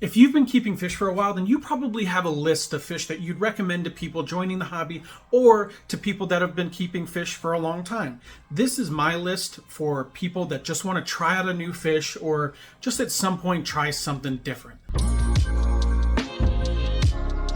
If you've been keeping fish for a while, then you probably have a list of fish that you'd recommend to people joining the hobby or to people that have been keeping fish for a long time. This is my list for people that just want to try out a new fish or just at some point try something different.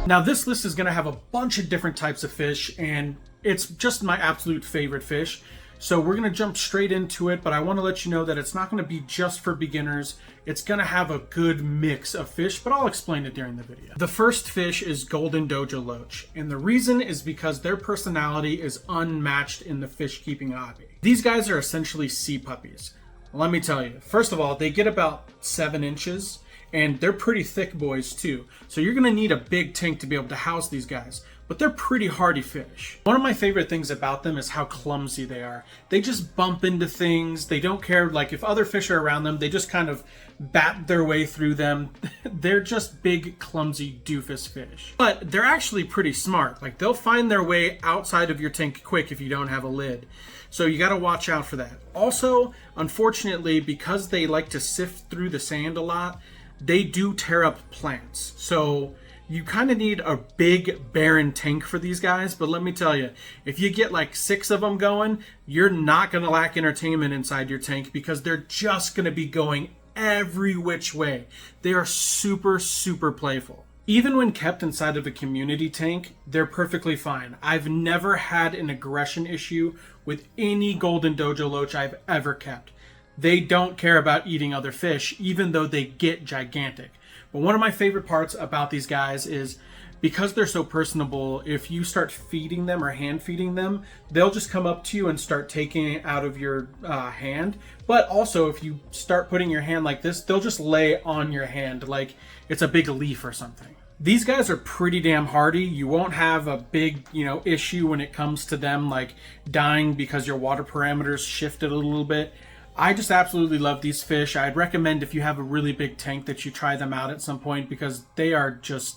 Now this list is going to have a bunch of different types of fish, and it's just my absolute favorite fish. So we're going to jump straight into it, but I want to let you know that it's not going to be just for beginners. It's going to have a good mix of fish, but I'll explain it during the video. The first fish is golden dojo loach, and the reason is because their personality is unmatched in the fish keeping hobby. These guys are essentially sea puppies. Let me tell you, first of all, they get about 7 inches, and they're pretty thick boys too. So you're going to need a big tank to be able to house these guys. But they're pretty hardy fish. One of my favorite things about them is how clumsy they are. They just bump into things. They don't care, like if other fish are around them, they just kind of bat their way through them. They're just big, clumsy doofus fish. But they're actually pretty smart. Like they'll find their way outside of your tank quick if you don't have a lid. So you gotta watch out for that. Also, unfortunately, because they like to sift through the sand a lot, they do tear up plants. So you kind of need a big barren tank for these guys, but let me tell you, if you get like 6 of them going, you're not going to lack entertainment inside your tank because they're just going to be going every which way. They are super, super playful. Even when kept inside of a community tank, they're perfectly fine. I've never had an aggression issue with any golden dojo loach I've ever kept. They don't care about eating other fish, even though they get gigantic. But one of my favorite parts about these guys is because they're so personable, if you start feeding them or hand feeding them, they'll just come up to you and start taking it out of your hand. But also, if you start putting your hand like this, they'll just lay on your hand like it's a big leaf or something. These guys are pretty damn hardy. You won't have a big, issue when it comes to them like dying because your water parameters shifted a little bit. I just absolutely love these fish. I'd recommend if you have a really big tank that you try them out at some point because they are just,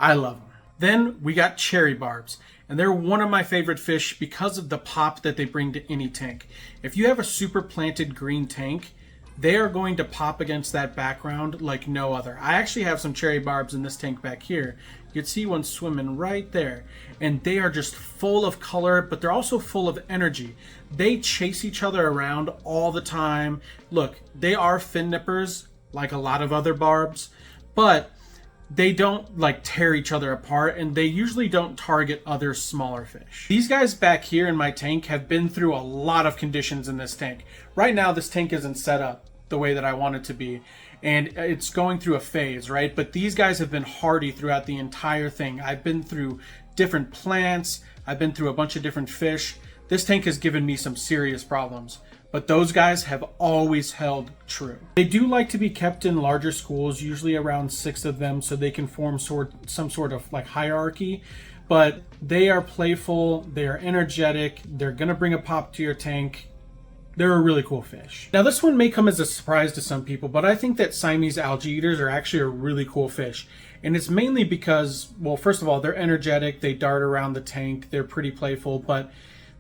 I love them. Then we got cherry barbs, and they're one of my favorite fish because of the pop that they bring to any tank. If you have a super planted green tank, they are going to pop against that background like no other. I actually have some cherry barbs in this tank back here. You can see one swimming right there. And they are just full of color, but they're also full of energy. They chase each other around all the time. Look, they are fin nippers like a lot of other barbs, but they don't like tear each other apart, and they usually don't target other smaller fish. These guys back here in my tank have been through a lot of conditions in this tank. Right now, this tank isn't set up the way that I want it to be, and it's going through a phase, right? But these guys have been hardy throughout the entire thing. I've been through different plants. I've been through a bunch of different fish. This tank has given me some serious problems, but those guys have always held true. They do like to be kept in larger schools, usually around 6 of them, so they can form some sort of like hierarchy, but they are playful, they are energetic, they're gonna bring a pop to your tank. They're a really cool fish. Now this one may come as a surprise to some people, but I think that Siamese algae eaters are actually a really cool fish. And it's mainly because, well, first of all, they're energetic, they dart around the tank, they're pretty playful, but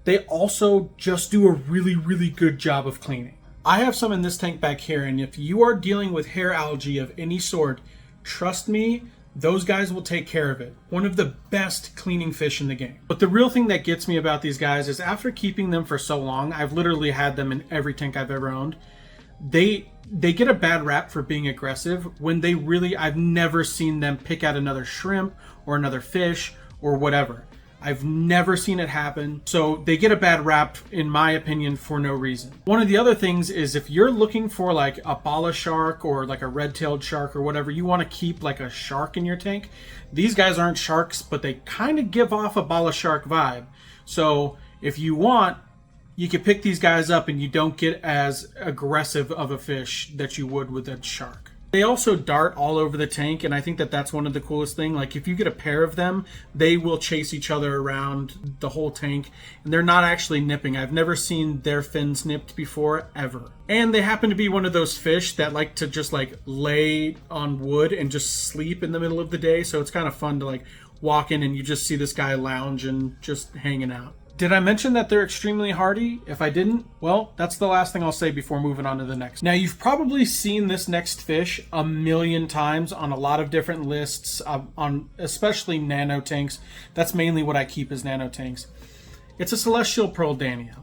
they also just do a really, really good job of cleaning. I have some in this tank back here, and if you are dealing with hair algae of any sort, trust me, those guys will take care of it. One of the best cleaning fish in the game. But the real thing that gets me about these guys is after keeping them for so long, I've literally had them in every tank I've ever owned, they get a bad rap for being aggressive when they really, I've never seen them pick out another shrimp or another fish or whatever. I've never seen it happen. So they get a bad rap, in my opinion, for no reason. One of the other things is if you're looking for like a bala shark or like a red-tailed shark or whatever, you want to keep like a shark in your tank. These guys aren't sharks, but they kind of give off a bala shark vibe. So if you want, you can pick these guys up and you don't get as aggressive of a fish that you would with a shark. They also dart all over the tank, and I think that that's one of the coolest things. Like if you get a pair of them, they will chase each other around the whole tank, and they're not actually nipping. I've never seen their fins nipped before, ever. And they happen to be one of those fish that like to just like lay on wood and just sleep in the middle of the day, so it's kind of fun to like walk in and you just see this guy lounging, just hanging out. Did I mention that they're extremely hardy? If I didn't, well, that's the last thing I'll say before moving on to the next. Now, you've probably seen this next fish a million times on a lot of different lists, on especially nano tanks. That's mainly what I keep is nano tanks. It's a celestial pearl danio.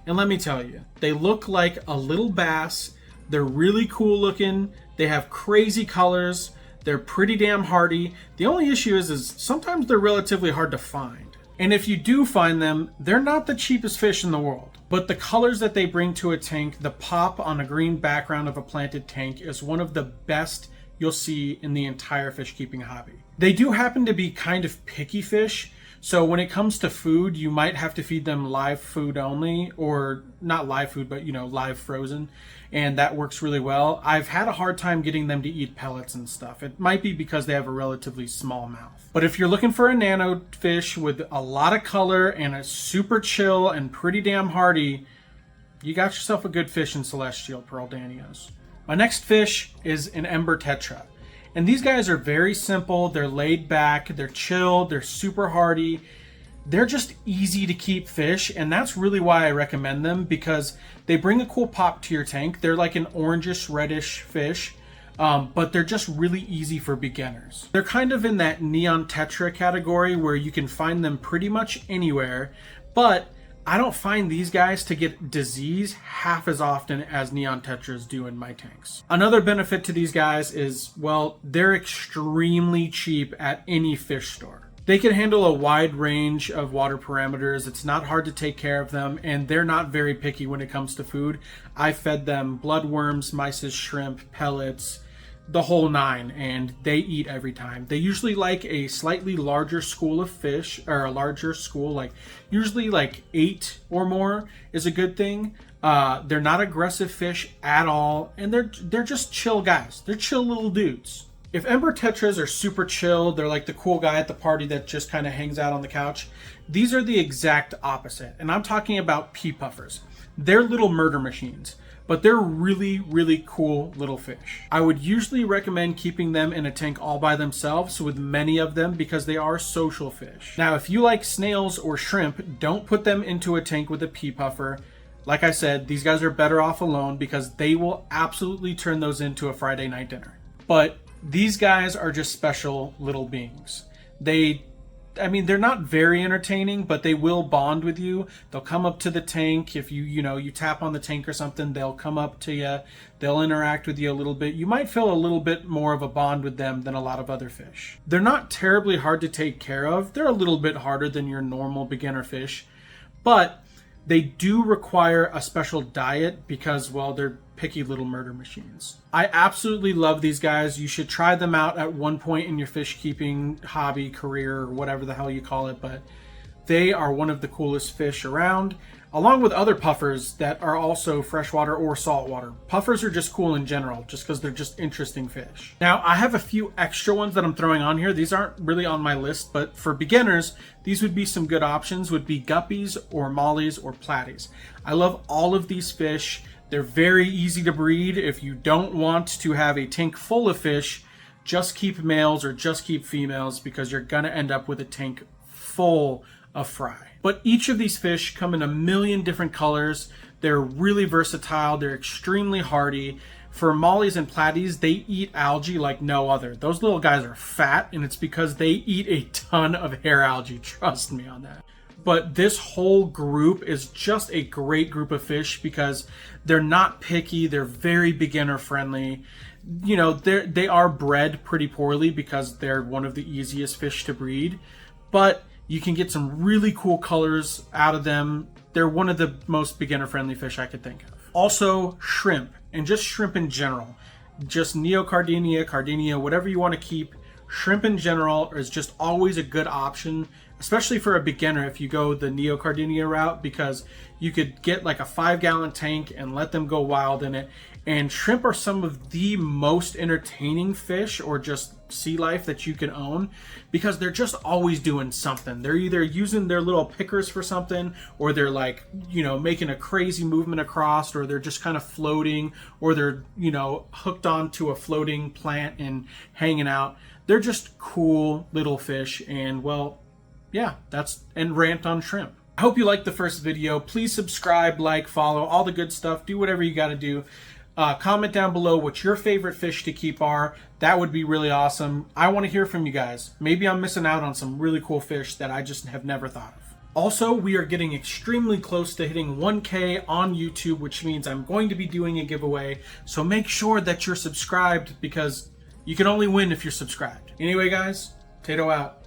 And let me tell you, they look like a little bass. They're really cool looking. They have crazy colors. They're pretty damn hardy. The only issue is sometimes they're relatively hard to find. And if you do find them, they're not the cheapest fish in the world. But the colors that they bring to a tank, the pop on a green background of a planted tank, is one of the best you'll see in the entire fish keeping hobby. They do happen to be kind of picky fish. So when it comes to food, you might have to feed them live food only, or not live food, but live frozen. And that works really well. I've had a hard time getting them to eat pellets and stuff. It might be because they have a relatively small mouth. But if you're looking for a nano fish with a lot of color and a super chill and pretty damn hardy, you got yourself a good fish in celestial pearl danios. My next fish is an Ember tetra. And these guys are very simple. They're laid back, they're chill, they're super hardy. They're just easy to keep fish, and that's really why I recommend them, because they bring a cool pop to your tank. They're like an orangish reddish fish, but they're just really easy for beginners. They're kind of in that neon tetra category where you can find them pretty much anywhere, but I don't find these guys to get disease half as often as neon tetras do in my tanks. Another benefit to these guys is, well, they're extremely cheap at any fish store. They can handle a wide range of water parameters. It's not hard to take care of them, and they're not very picky when it comes to food. I fed them bloodworms, mysis, shrimp, pellets, the whole nine, and they eat every time. They usually like a slightly larger school of fish, or a larger school, like usually like 8 or more is a good thing. They're not aggressive fish at all, and they're just chill guys. They're chill little dudes. If Ember tetras are super chill, they're like the cool guy at the party that just kind of hangs out on the couch. These are the exact opposite, and I'm talking about pea puffers. They're little murder machines, but they're really, really cool little fish. I would usually recommend keeping them in a tank all by themselves with many of them because they are social fish. Now, if you like snails or shrimp, don't put them into a tank with a pea puffer. Like I said, these guys are better off alone because they will absolutely turn those into a Friday night dinner. But these guys are just special little beings. They're not very entertaining, but they will bond with you. They'll come up to the tank. If you tap on the tank or something, they'll come up to you. They'll interact with you a little bit. You might feel a little bit more of a bond with them than a lot of other fish. They're not terribly hard to take care of. They're a little bit harder than your normal beginner fish, but they do require a special diet because, well, they're picky little murder machines. I absolutely love these guys. You should try them out at one point in your fish keeping hobby, career, or whatever the hell you call it, but they are one of the coolest fish around, along with other puffers that are also freshwater or saltwater. Puffers are just cool in general, just because they're just interesting fish. Now, I have a few extra ones that I'm throwing on here. These aren't really on my list, but for beginners, these would be some good options, would be guppies or mollies or platies. I love all of these fish. They're very easy to breed. If you don't want to have a tank full of fish, just keep males or just keep females because you're gonna end up with a tank full of fry. But each of these fish come in a million different colors. They're really versatile. They're extremely hardy. For mollies and platies, they eat algae like no other. Those little guys are fat, and it's because they eat a ton of hair algae. Trust me on that. But this whole group is just a great group of fish because they're not picky. They're very beginner friendly. They are bred pretty poorly because they're one of the easiest fish to breed, but you can get some really cool colors out of them. They're one of the most beginner friendly fish I could think of. Also, shrimp, and just shrimp in general. Just neocardinia, cardinia, whatever you want to keep. Shrimp in general is just always a good option, especially for a beginner if you go the neocardinia route, because you could get like a 5-gallon tank and let them go wild in it. And shrimp are some of the most entertaining fish or just sea life that you can own because they're just always doing something. They're either using their little pickers for something, or they're like, making a crazy movement across, or they're just kind of floating, or they're, hooked onto a floating plant and hanging out. They're just cool little fish, and well, yeah, and rant on shrimp. I hope you liked the first video. Please subscribe, like, follow, all the good stuff. Do whatever you got to do. Comment down below what your favorite fish to keep are. That would be really awesome. I want to hear from you guys. Maybe I'm missing out on some really cool fish that I just have never thought of. Also, we are getting extremely close to hitting 1K on YouTube, which means I'm going to be doing a giveaway. So make sure that you're subscribed, because you can only win if you're subscribed. Anyway, guys, Taytoe out.